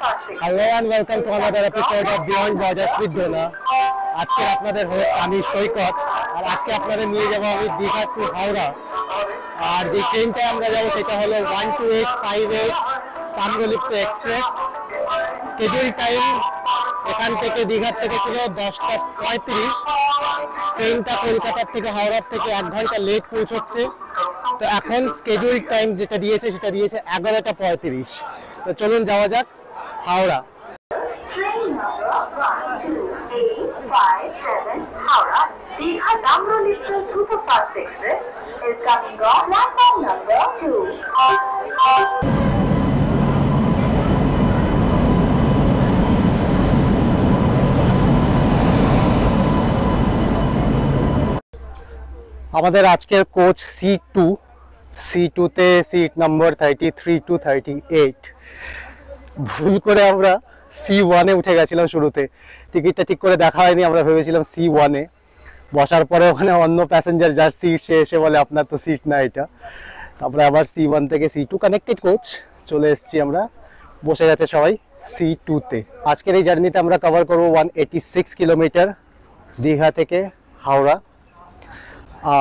Hello and welcome to another episode of Beyond Borders with Dona. আজকে আপনাদের host আমি সৈকত, আর আজকে আপনাদের নিয়ে যাবো আমি দীঘা টু হাওড়া। আর যে ট্রেনটা আমরা যাবো সেটা হলো 12858 তাম্রলিপ্ত এক্সপ্রেস। স্কেডিউল টাইম এখান থেকে দীঘার থেকে ছিল 10:35। ট্রেনটা কলকাতার থেকে হাওড়ার থেকে 1 ঘন্টা লেট পৌঁছচ্ছে। তো এখন স্কেডিউল টাইম যেটা দিয়েছে সেটা দিয়েছে 11:35। তো চলুন যাওয়া যাক Howrah. Train number 12857 Howrah Digha Tamralipta Superfast Express is coming on platform number 2. আমাদের আজকের কোচ C2 তে সিট নাম্বার 33 to 38। ভুল করে আমরা C1 এ উঠে গেছিলাম শুরুতে, টিকিটটা ঠিক করে দেখা হয়নি, আমরা ভেবেছিলাম C1 এ। বসার পরে ওখানে অন্য প্যাসেঞ্জার যার সিট সে এসে বলে আপনার তো সিট না এটা। তারপরে আবার C1 থেকে C2 কানেক্টেড কোচ চলে এসেছি আমরা, বসে গেছে সবাই C2 তে। আজকের এই জার্নিতে আমরা কভার করবো 186 কিলোমিটার দীঘা থেকে হাওড়া।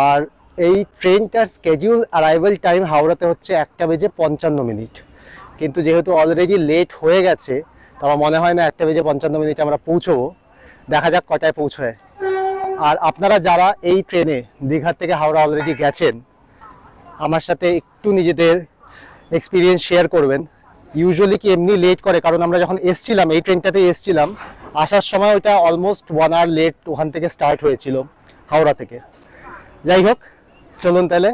আর এই ট্রেনটার স্কেডিউল অ্যারাইভাল টাইম হাওড়াতে হচ্ছে 1:55। কিন্তু যেহেতু অলরেডি লেট হয়ে গেছে, তো আমার মনে হয় না 1:55 আমরা পৌঁছবো। দেখা যাক কটায় পৌঁছয়। আর আপনারা যারা এই ট্রেনে দীঘা থেকে হাওড়া অলরেডি গেছেন, আমার সাথে একটু নিজেদের এক্সপিরিয়েন্স শেয়ার করবেন। ইউজুয়ালি কি এমনি লেট করে, কারণ আমরা যখন এসছিলাম এই ট্রেনটাতে এসছিলাম, আসার সময় ওটা অলমোস্ট 1 আওয়ার লেট ওখান থেকে স্টার্ট হয়েছিল হাওড়া থেকে। যাই হোক, চলুন তাহলে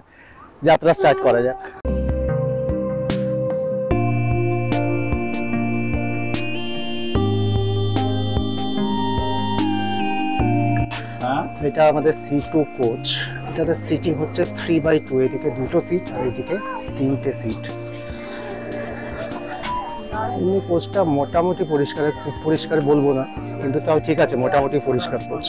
যাত্রা স্টার্ট করা যাক। এটা আমাদের C2 কোচ। এটাতে সিটিং হচ্ছে 3/2, এদিকে 2টো সিট আর এদিকে 3টে সিট। এমনি কোচটা মোটামুটি পরিষ্কার, খুব পরিষ্কার বলবো না, কিন্তু তাও ঠিক আছে, মোটামুটি পরিষ্কার কোচ।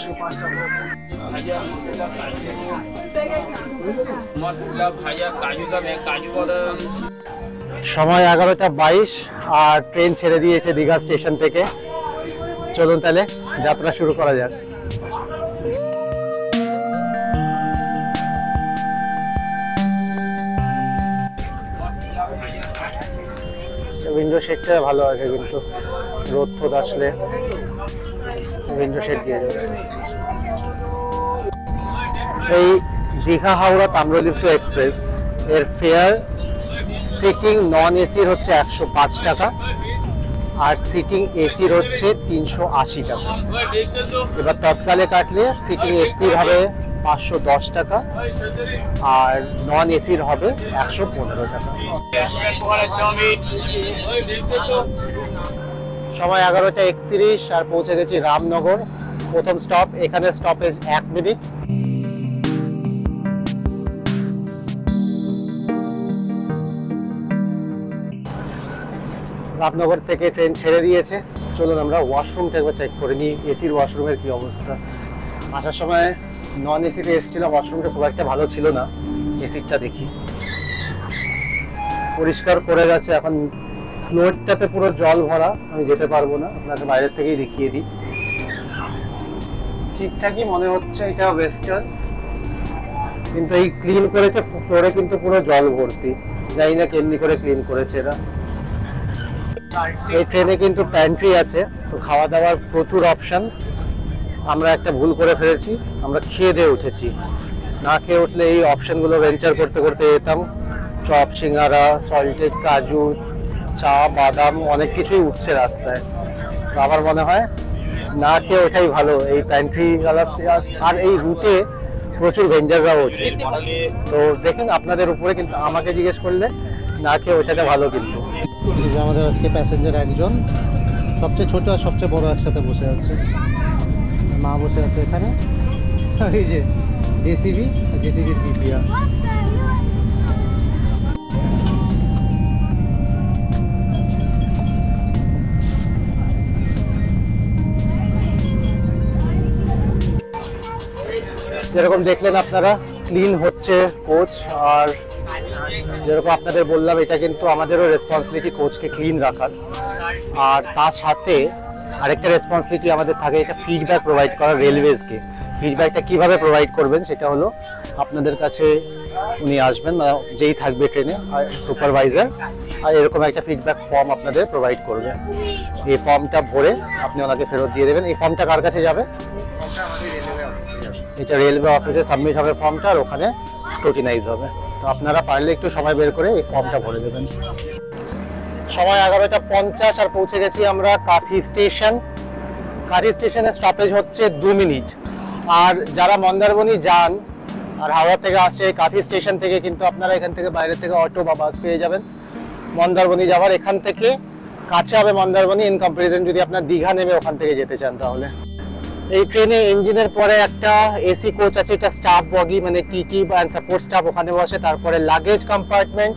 সময় 11:22 আর ট্রেন ছেড়ে দিয়েছে দীঘা স্টেশন থেকে। চলুন তাহলে যাত্রা শুরু করা যাক। উইন্ডো শেডটা ভালো আছে, কিন্তু রোদ ফোদ আসলে উইন্ডো শেড দিয়ে যাবে। এই দীঘা হাওড়া তাম্রলিপ্ত এক্সপ্রেস এর ফেয়ার সিটিং নন এসির হচ্ছে 105 টাকা, আর সিটিং এসির হচ্ছে 380 টাকা। এবার তৎকালে কাটলে সিটিং এসির হবে 510 টাকা আর নন এসির হবে 115 টাকা। সময় 11:31 আর পৌঁছে গেছি রামনগর। প্রথম স্টপ, এখানে স্টপেজ 1 মিনিট। রামনগর থেকে ট্রেন ছেড়ে দিয়েছে। চলুন আমরা ওয়াশরুমটা একবার চেক করে নিই, এসির ওয়াশরুমের কি অবস্থা। আসার সময় নন এসিতে এসেছিলাম, ওয়াশরুমটা খুব একটা ভালো ছিল না, এসিটা দেখি। পরিষ্কার করে গেছে, এখন ফ্লোরটাতে পুরো জল ভরা, আমি যেতে পারবো না, আপনাকে বাইরের থেকেই দেখিয়ে দিই। ঠিকঠাকই মনে হচ্ছে এটা ওয়েস্টার্ন, কিন্তু এই ক্লিন করেছে ফ্লোরে কিন্তু পুরো জল ভর্তি, জানি না কেমনি করে ক্লিন করেছে এরা। এই ট্রেনে কিন্তু প্যান্ট্রি আছে, তো খাওয়া দাওয়ার প্রচুর অপশন। আমরা একটা ভুল করে ফেলেছি, আমরা খেয়ে দিয়ে উঠেছি। না খেয়ে উঠলে এই অপশনগুলো ভেঞ্চার করতে করতে যেতাম। চপ, সিঙ্গারা, সল্টেড কাজু, চা, বাদাম, অনেক কিছুই উঠছে রাস্তায়। তো আমার মনে হয় না খেয়ে ওঠাই ভালো। এই প্যান্ট্রি আর এই রুটে প্রচুর ভেঞ্জাররাও ওঠে। তো দেখুন আপনাদের উপরে, কিন্তু আমাকে জিজ্ঞেস করলে না খেয়ে ওঠাটা ভালো। কিন্তু আমাদের আজকে প্যাসেঞ্জার একজন, সবচেয়ে ছোট আর সবচেয়ে বড় একসাথে বসে আছে। মা বসে আছে এখানে, এই যে জেসিবি আর জেসিবির পিপিয়া। যেরকম দেখলেন আপনারা, ক্লিন হচ্ছে কোচ, আর যেরকম আপনাদের বললাম, এটা কিন্তু আমাদেরও রেসপন্সিবিলিটি কোচকে ক্লিন রাখার, আর তার সাথে আরেকটা রেসপন্সিবিলিটি আমাদের থাকে, এটা ফিডব্যাক প্রোভাইড করা রেলওয়েজকে। ফিডব্যাকটা কিভাবে প্রোভাইড করবেন সেটা হলো আপনাদের কাছে উনি আসবেন, যেই থাকবে ট্রেনে সুপারভাইজার, আর এরকম একটা ফিডব্যাক ফর্ম আপনাদের প্রোভাইড করবে। এই ফর্মটা ভরে আপনি ওনাকে ফেরত দিয়ে দেবেন। এই ফর্মটা কার কাছে যাবে? এটা রেলওয়ে অফিসে সাবমিট হবে ফর্মটা, আর ওখানে স্ক্রুটিনাইজ হবে। তো আপনারা পারলে একটু সময় বের করে এই ফর্মটা ভরে দেবেন। সময় 11:50 আর পৌঁছে গেছি আমরা কাঁথি স্টেশন। কাঁথি স্টেশনের স্টপেজ হচ্ছে 2 মিনিট। আর যারা মন্দারমণি যান আর হাওড়া থেকে আসছে, কাঁথি স্টেশন থেকে কিন্তু আপনারা এখান থেকে বাইরে থেকে অটো বা বাস পেয়ে যাবেন মন্দারমণি যাওয়ার। এখান থেকে কাছে হবে মন্দারমণি ইন কম্পারিজন যদি আপনার দীঘা নেমে ওখান থেকে যেতে চান তাহলে। এই ট্রেনে ইঞ্জিনের পরে একটা এসি কোচ আছে, এটা স্টাফ বগি, মানে টিটি এন্ড সাপোর্ট স্টাফ ওখানে বসে। তারপরে লাগেজ কম্পার্টমেন্ট,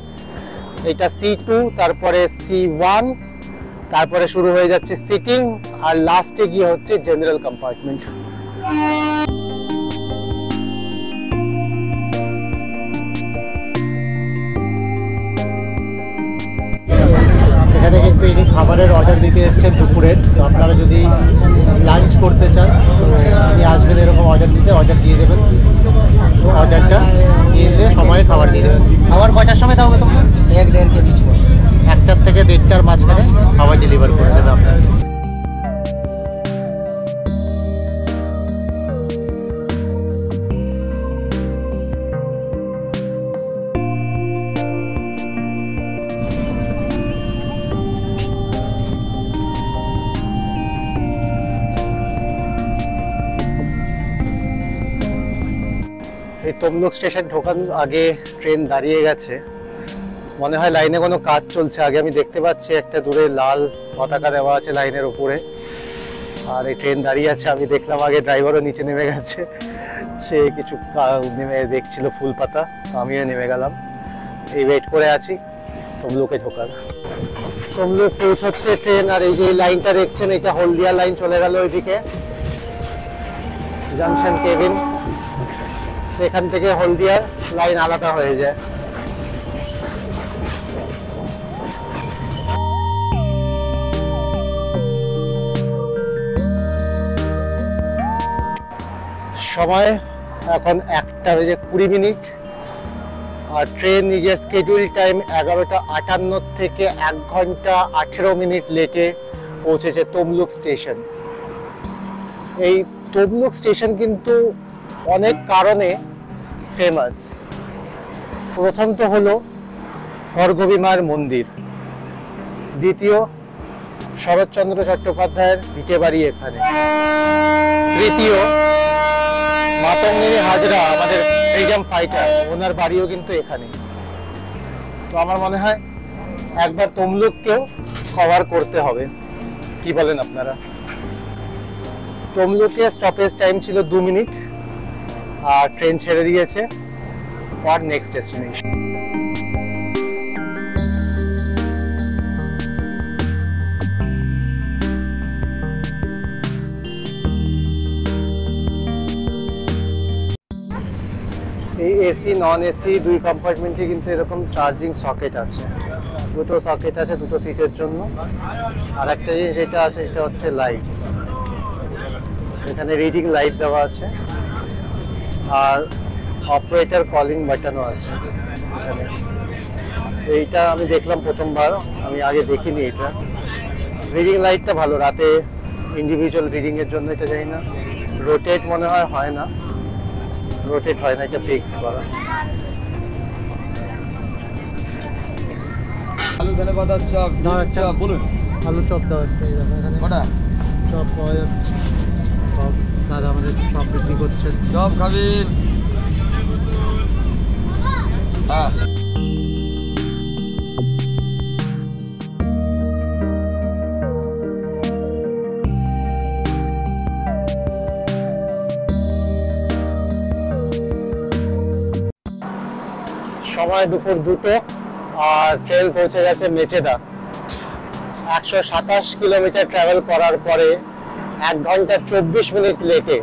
এটা C2, তারপরে C1, তারপরে শুরু হয়ে যাচ্ছে সিটিং, আর লাস্টে গিয়ে হচ্ছে জেনারেল কম্পার্টমেন্ট। এখানে কিন্তু ইনি খাবারের অর্ডার দিতে এসেছেন দুপুরের। তো আপনারা যদি লাঞ্চ করতে চান তো ইনি আসবেন এরকম অর্ডার দিতে, অর্ডার দিয়ে দেবেন। অর্ডারটা দিয়ে দিলে সময়ে খাবার দিয়ে দেবেন। খাবার কয়টার সময় দেওয়া হবে তোমরা? 1-1.5 কেজি। 1টার থেকে 1:30টার মাঝখানে খাবার ডেলিভার করে দেবে আপনার। এই তমলুক স্টেশন ঢোকানোর আগে ট্রেন দাঁড়িয়ে গেছে, মনে হয় লাইনে কোনো কাজ চলছে। আগে আমি দেখতে পাচ্ছি একটা দূরে লাল পতাকা দেওয়া আছে লাইনের উপরে, আর এই ট্রেন দাঁড়িয়ে আছে। আমি দেখলাম আগে ড্রাইভারও নিচে নেমে গেছে, সে কিছু নেমে দেখছিল ফুল পাতা, আমিও নেমে গেলাম। এই ওয়েট করে আছি তমলুকে ঢোকার। তমলুক পৌঁছচ্ছে ট্রেন, আর এই যে লাইনটা দেখছেন এটা হলদিয়া লাইন চলে গেল ওইদিকে জাংশন কেবিন। এখান থেকে হলদিয়ার লাইন আলাদা হয়ে যায়। সময় এখন 1:20, আর ট্রেন নিজের স্কেডিউল টাইম 11:58 থেকে 1 ঘন্টা 18 মিনিট লেটে পৌঁছেছে তমলুক স্টেশন। এই তমলুক স্টেশন কিন্তু অনেক কারণে ফেমাস। প্রথম তো হলো হরগোবী মায়ের মন্দির, দ্বিতীয় শরৎচন্দ্র চট্টোপাধ্যায়ের ভিটে বাড়ি এখানে, তৃতীয় মাতঙ্গিনী হাজরা আমাদের ফ্রিডম ফাইটার, ওনার বাড়িও কিন্তু এখানে। তো আমার মনে হয় একবার তমলুককেও কভার করতে হবে, কি বলেন আপনারা? তমলুকে স্টপেজ টাইম ছিল 2 মিনিট, আর ট্রেন ছেড়ে দিয়েছে ফর নেক্সট ডেস্টিনেশন। এই এসি নন এসি দুই কম্পার্টমেন্টে কিন্তু এরকম চার্জিং সকেট আছে, দুটো সকেট আছে দুটো সিটের জন্য। আর একটা জিনিস যেটা আছে সেটা হচ্ছে লাইটস, এখানে রিডিং লাইট দেওয়া আছে, আর অপারেটর কলিং বাটনও আছে এখানে। এইটা আমি দেখলাম প্রথমবার, আমি আগে দেখিনি এটা। রিডিং লাইটটা ভালো, রাতে ইন্ডিভিজুয়াল রিডিং এর জন্য। এটা জানি না রোটেট মনে হয় না, রোটেট হয় না, এটা ফিক্স করা। আলু ধনে পাতার চপ, চপ বলুন। আলু চপ দেওয়া হচ্ছে, এখানে চপ পাওয়া যাচ্ছে। চপ দাদা আমাদের চপ বিক্রি করছেন। চপ খাবেন? হ্যাঁ। সময় দুপুর 2টো, আর ট্রেন পৌঁছে গেছে মেচেদা। 127 কিলোমিটার ট্রাভেল করার পরে 1 ঘন্টা 24 মিনিট লেটে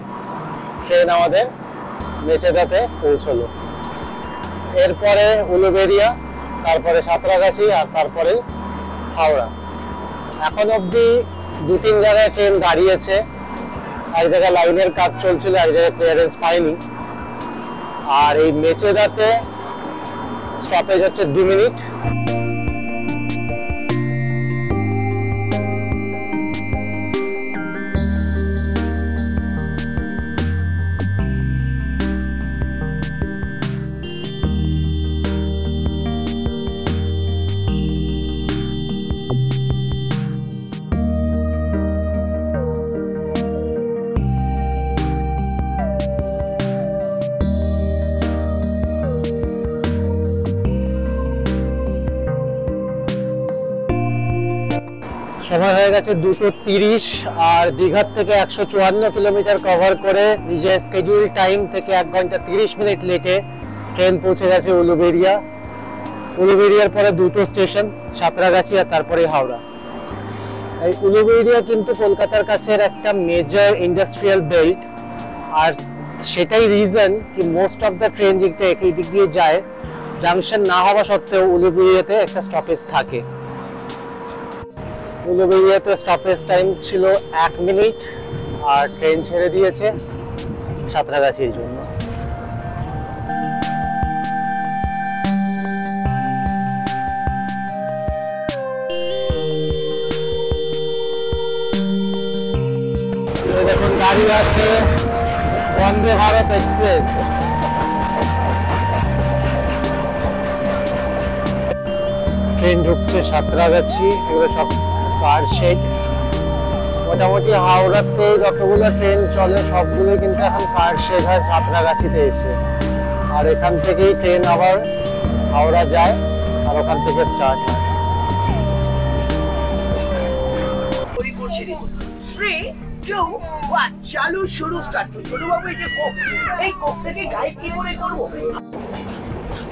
ট্রেন আমাদের মেচেদাতে পৌঁছলো। এরপরে উলুবেড়িয়া, তারপরে সাঁতরাগাছি, আর তারপরে হাওড়া। এখন অবধি 2-3 জায়গায় ট্রেন দাঁড়িয়েছে, এক জায়গায় লাইনের কাজ চলছিল, এক জায়গায় ক্লিয়ারেন্স পাইনি। আর এই মেচেদাতে স্টপেজ হচ্ছে 2 মিনিট। সময় হয়ে গেছে 2:30, আর দীঘার থেকে 154 কিলোমিটার কভার করে নিজের স্কেডিউল টাইম থেকে 1 ঘন্টা 30 মিনিট লেটে ট্রেন পৌঁছে গেছে উলুবেড়িয়া। উলুবেড়িয়ার পরে 2টো স্টেশন, সাঁতরাগাছি আর তারপরে হাওড়া। এই উলুবেড়িয়া কিন্তু কলকাতার কাছের একটা মেজর ইন্ডাস্ট্রিয়াল বেল্ট, আর সেটাই রিজন কি মোস্ট অফ দ্য ট্রেন দিকটা একই দিক দিয়ে যায়। জাংশন না হওয়া সত্ত্বেও উলুবেড়িয়াতে একটা স্টপেজ থাকে। উলুবেড়িয়াতে স্টপেজ টাইম ছিল 1 মিনিট, আর ট্রেন ছেড়ে দিয়েছে সাঁতরাগাছির জন্য। দেখুন দাঁড়িয়ে আছে বন্দে ভারত এক্সপ্রেস। ট্রেন ঢুকছে সাঁতরাগাছি, এগুলো সব কার শেড। মোটামুটি হাওড়াতে যতগুলো ট্রেন চলে সবগুলো কিন্তু এখন কার শেড হয় সাঁতরাগাছিতে এসে, আর এখান থেকেই ট্রেন আবার হাওড়া যায়, আর ওখান থেকে স্টার্ট হয়। 3, 2, 1 চালু শুরু স্টার্ট। ছোট বাবু এই কোপ থেকে গাইড কি করে করব?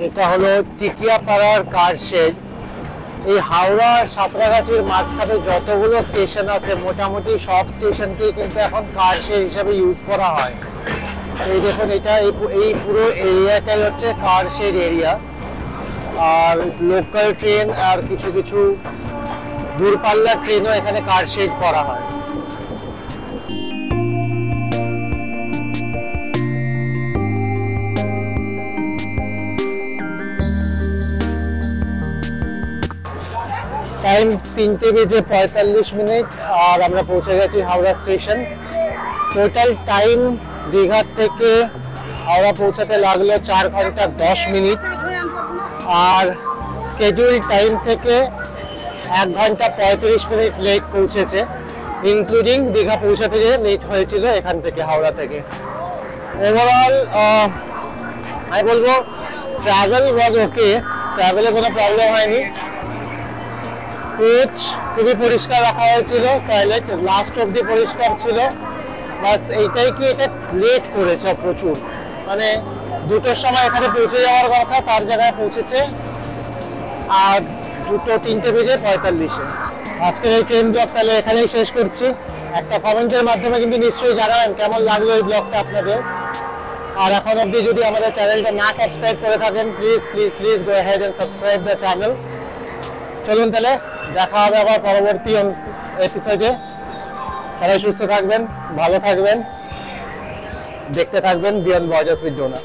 এটা হলো টিকিয়াপাড়ার কার শেড। এই হাওড়া আর সাঁতরাগাছির মাঝখানে যতগুলো স্টেশন আছে মোটামুটি সব স্টেশনকেই কিন্তু এখন কার শেড হিসেবে ইউজ করা হয়। এই দেখুন, এটা এই পুরো এরিয়াটাই হচ্ছে কার শেড এরিয়া। আর লোকাল ট্রেন আর কিছু কিছু দূরপাল্লার ট্রেনও এখানে কার শেড করা হয়। টাইম 3:45, আর আমরা পৌঁছে গেছি Howrah station. Total time Digha থেকে হাওড়া পৌঁছাতে লাগলো 4 ঘন্টা 10 মিনিট, আর স্কেডিউল টাইম থেকে 1 ঘন্টা 35 মিনিট লেট পৌঁছেছে, ইনক্লুডিং দীঘা পৌঁছাতে যে লেট হয়েছিল এখান থেকে হাওড়া থেকে। ওভারঅল আমি বলবো ট্রাভেল ওয়াজ ওকে, ট্রাভেলে কোনো প্রবলেম হয়নি। কোচ খুবই পরিষ্কার রাখা হয়েছিল, টয়লেট লাস্ট অব্দি পরিষ্কার ছিল। বাস এইটাই কি এটা লেট করেছে প্রচুর, মানে 2টোর সময় এখানে পৌঁছে যাওয়ার কথা, তার জায়গায় পৌঁছেছে আর 2:03:45। আজকের এই ট্রেন ব্লগ তাহলে এখানেই শেষ করছি। একটা কমেন্টের মাধ্যমে কিন্তু নিশ্চয়ই জানাবেন কেমন লাগলো এই ব্লগটা আপনাদের। আর এখন অব্দি যদি আমাদের চ্যানেলটা না সাবস্ক্রাইব করে থাকেন, please please please go ahead and subscribe the channel. চলুন তাহলে দেখা হবে আবার পরবর্তী এপিসোডে। সবাই সুস্থ থাকবেন, ভালো থাকবেন, দেখতে থাকবেন বিয়ন্ড বর্ডার্স উইথ ডোনা।